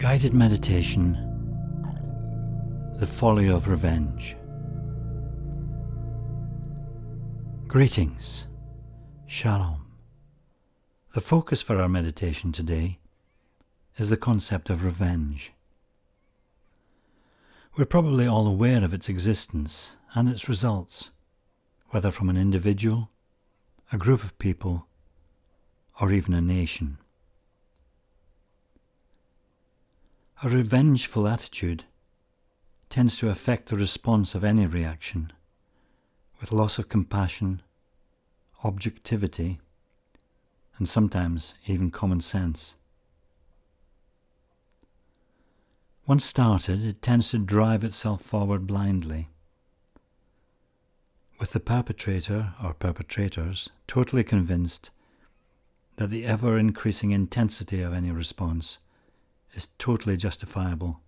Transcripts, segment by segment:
Guided meditation, the folly of revenge. Greetings, Shalom. The focus for our meditation today is the concept of revenge. We're probably all aware of its existence and its results, whether from an individual, a group of people, or even a nation. A revengeful attitude tends to affect the response of any reaction, with loss of compassion, objectivity, and sometimes even common sense. Once started, it tends to drive itself forward blindly, with the perpetrator or perpetrators totally convinced that the ever-increasing intensity of any response is totally justifiable.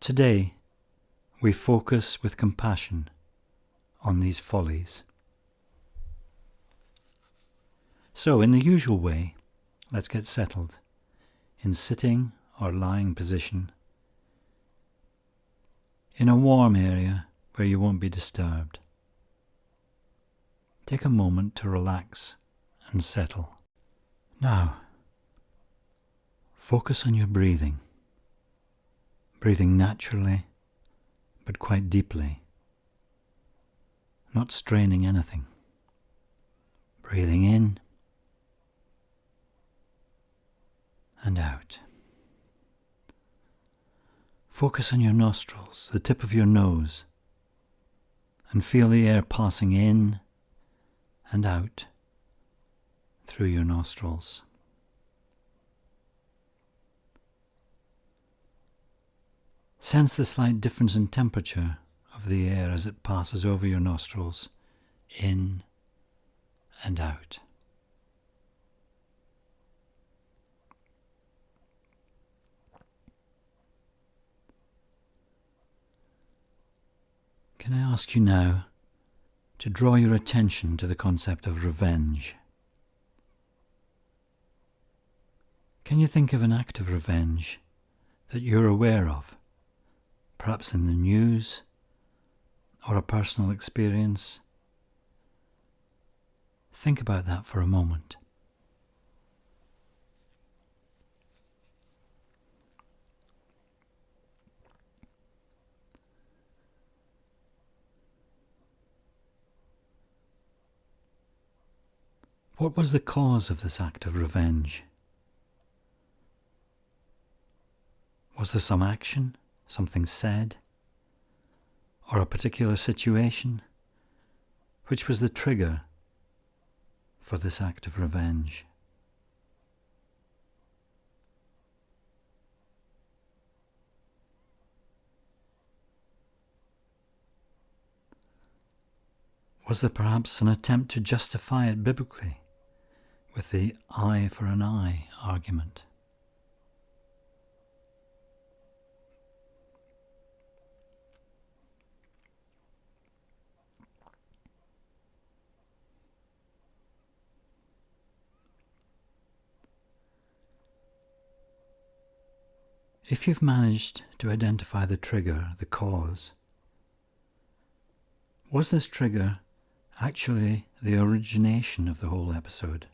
Today, we focus with compassion on these follies. So, in the usual way, let's get settled in sitting or lying position in a warm area where you won't be disturbed. Take a moment to relax and settle. Now, focus on your breathing. Breathing naturally, but quite deeply. Not straining anything. Breathing in and out. Focus on your nostrils, the tip of your nose, and feel the air passing in and out through your nostrils. Sense the slight difference in temperature of the air as it passes over your nostrils, in and out. Can I ask you now to draw your attention to the concept of revenge? Can you think of an act of revenge that you're aware of? Perhaps in the news, or a personal experience? Think about that for a moment. What was the cause of this act of revenge? Was there some action? Something said, or a particular situation, which was the trigger for this act of revenge? Was there perhaps an attempt to justify it biblically with the eye for an eye argument? If you've managed to identify the trigger, the cause, was this trigger actually the origination of the whole episode?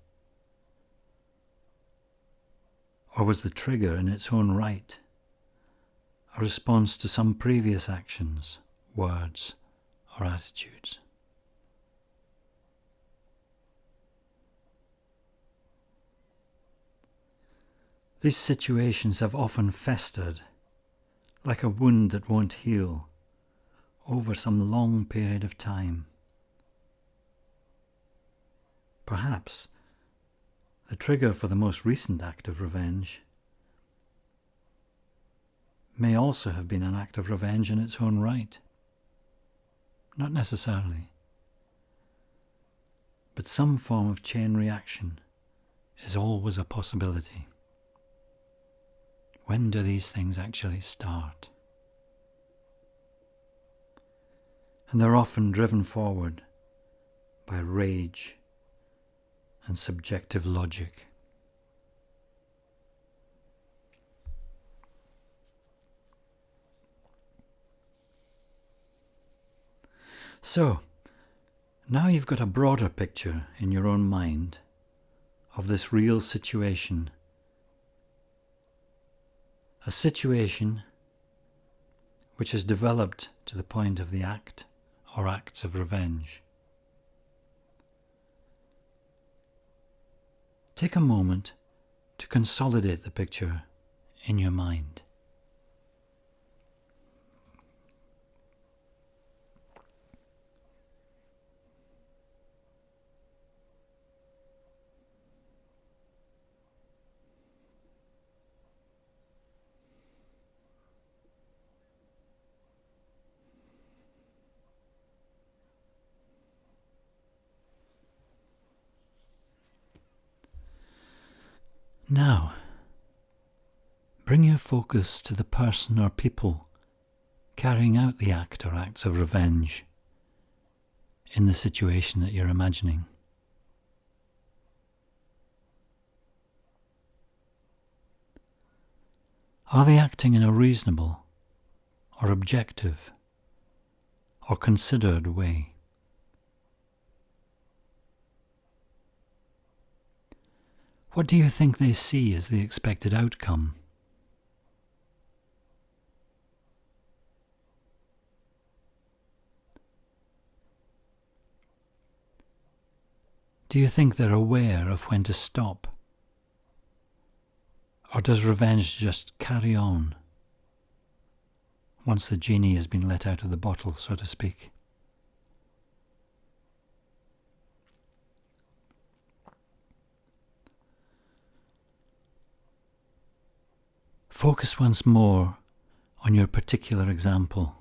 Or was the trigger in its own right a response to some previous actions, words, or attitudes? These situations have often festered, like a wound that won't heal, over some long period of time. Perhaps the trigger for the most recent act of revenge may also have been an act of revenge in its own right. Not necessarily, but some form of chain reaction is always a possibility. When do these things actually start? And they're often driven forward by rage and subjective logic. So, now you've got a broader picture in your own mind of this real situation. A situation which has developed to the point of the act or acts of revenge. Take a moment to consolidate the picture in your mind. Now, bring your focus to the person or people carrying out the act or acts of revenge in the situation that you're imagining. Are they acting in a reasonable or objective or considered way? What do you think they see as the expected outcome? Do you think they're aware of when to stop? Or does revenge just carry on once the genie has been let out of the bottle, so to speak? Focus once more on your particular example.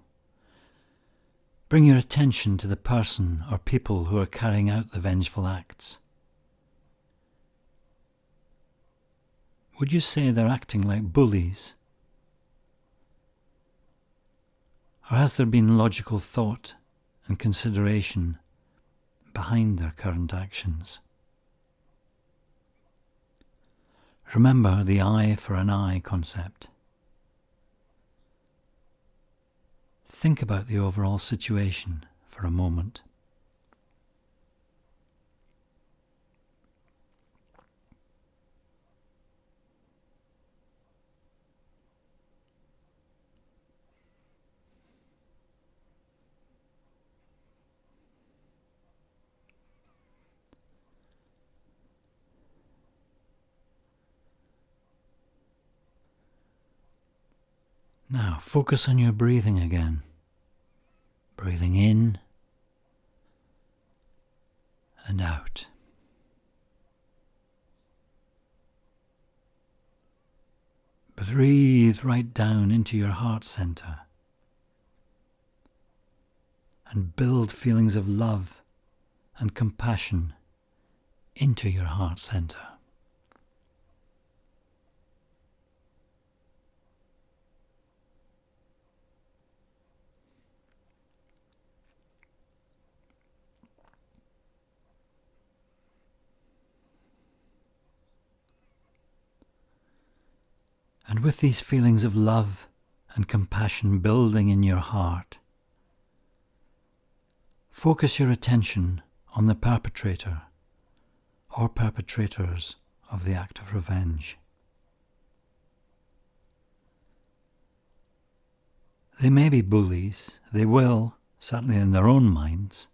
Bring your attention to the person or people who are carrying out the vengeful acts. Would you say they're acting like bullies? Or has there been logical thought and consideration behind their current actions? Remember the eye for an eye concept. Think about the overall situation for a moment. Now focus on your breathing again. Breathing in and out. Breathe right down into your heart center and build feelings of love and compassion into your heart center. And with these feelings of love and compassion building in your heart, focus your attention on the perpetrator or perpetrators of the act of revenge. They may be bullies. They will, certainly in their own minds,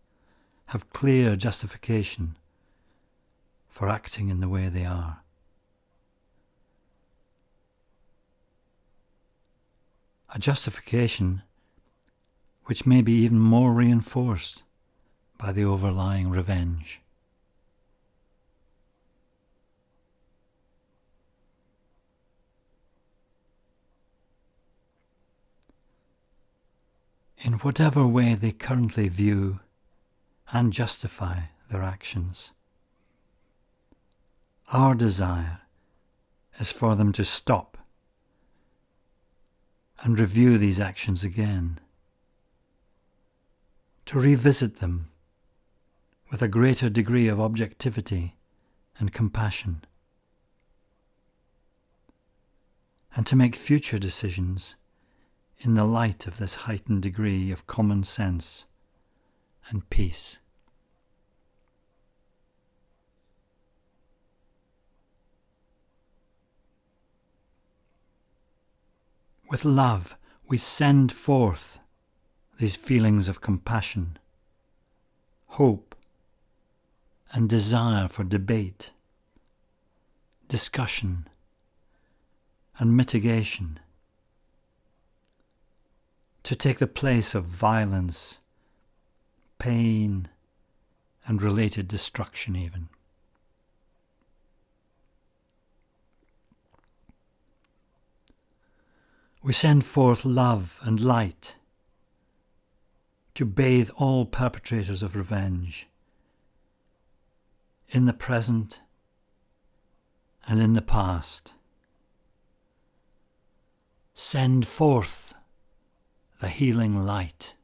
have clear justification for acting in the way they are. A justification which may be even more reinforced by the overlying revenge. In whatever way they currently view and justify their actions, our desire is for them to stop and review these actions again, to revisit them with a greater degree of objectivity and compassion, and to make future decisions in the light of this heightened degree of common sense and peace. With love, we send forth these feelings of compassion, hope, and desire for debate, discussion, and mitigation, to take the place of violence, pain, and related destruction even. We send forth love and light to bathe all perpetrators of revenge in the present and in the past. Send forth the healing light.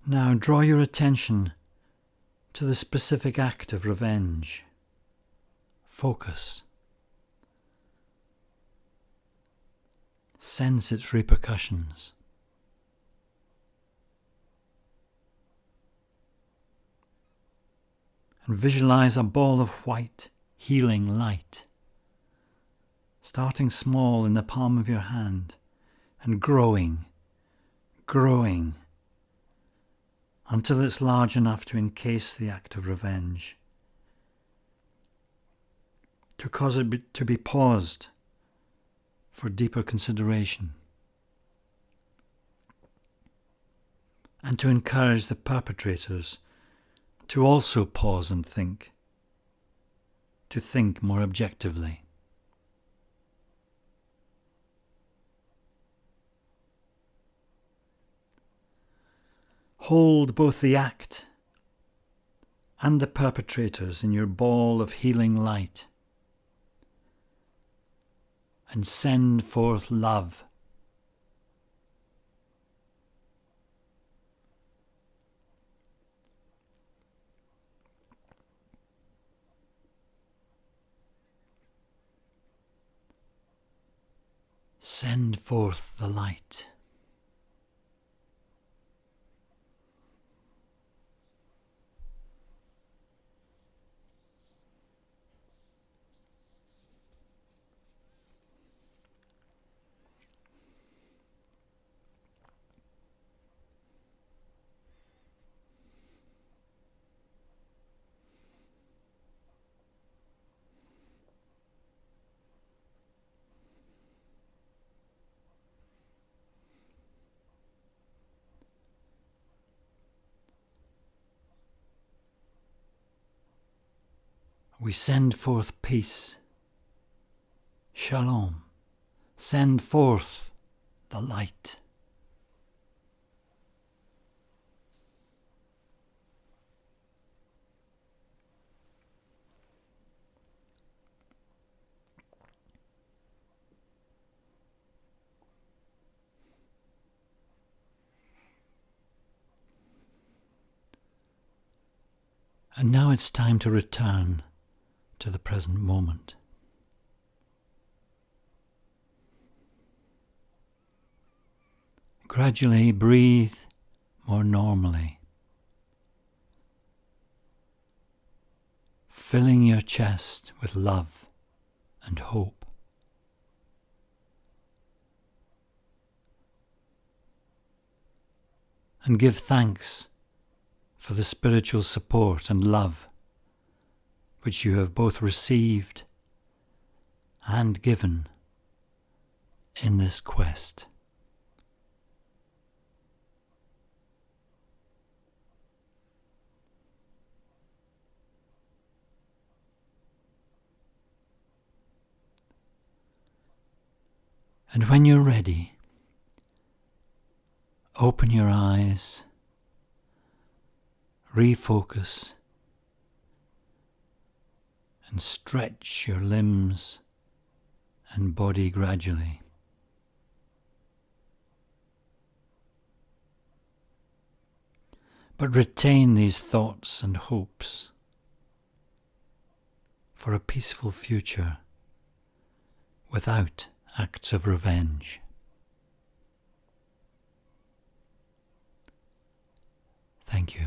Now draw your attention to the specific act of revenge. Focus. Sense its repercussions. And visualize a ball of white, healing light, starting small in the palm of your hand and growing, until it's large enough to encase the act of revenge, to cause it to be paused for deeper consideration, and to encourage the perpetrators to also pause and think, to think more objectively. Hold both the act and the perpetrators in your ball of healing light and send forth love. Send forth the light. We send forth peace. Shalom. Send forth the light. And now it's time to return to the present moment. Gradually breathe more normally, filling your chest with love and hope. And give thanks for the spiritual support and love which you have both received and given in this quest. And when you're ready, open your eyes, refocus, and stretch your limbs and body gradually. But retain these thoughts and hopes for a peaceful future without acts of revenge. Thank you.